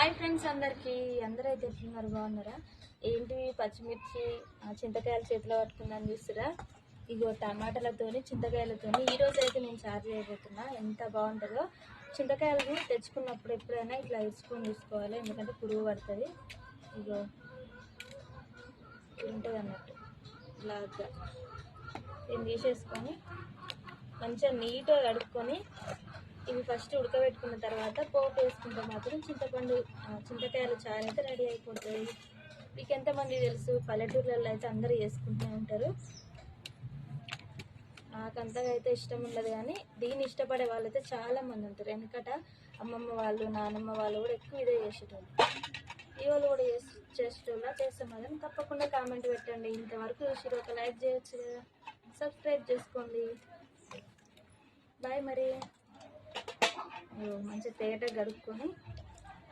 Hi friends, అందరూ అయితే ఎట్లున్నారు? బాగున్నారా? ఏంటి పచ్చిమిర్చి చింతకాయలు చేతిలో పట్టుకుందని చూస్తురా? ఇగో టమాటాలతోని చింతకాయలతోని ఈరోజు అయితే నేను చారు చేయబోతున్నా. ఎంత బాగుంటుందో! చింతకాయలు తెచ్చుకున్నప్పుడు ఎప్పుడైనా ఇట్లా ఇసుకొని తీసుకోవాలి, ఎందుకంటే పురుగు పడుతుంది. ఇగో ఉంటుంది అన్నట్టు ఇలాగా దీన్ని తీసేసుకొని మంచిగా నీట్గా కడుక్కొని ఇవి ఫస్ట్ ఉడకబెట్టుకున్న తర్వాత పోపు వేసుకుంటే మాత్రం చింతకాయల చారు అయితే రెడీ అయిపోతుంది. మీకు ఎంతమంది తెలుసు? పల్లెటూర్లలో అయితే అందరూ చేసుకుంటూ ఉంటారు. నాకు అంతగా అయితే ఇష్టం ఉండదు, కానీ దీన్ని ఇష్టపడే వాళ్ళు అయితే చాలామంది ఉంటారు. వెనకట అమ్మమ్మ వాళ్ళు, నానమ్మ వాళ్ళు కూడా ఎక్కువ ఇదే చేసేటోళ్ళు. ఈ వాళ్ళు కూడా చేసేటోళ్ళ చేస్తాం కదా. తప్పకుండా కామెంట్ పెట్టండి. ఇంతవరకు చూసి ఒక లైక్ చేయొచ్చు కదా, సబ్స్క్రైబ్ చేసుకోండి. బాయ్. మరి మంచిగా తేటగా గడుపుకొని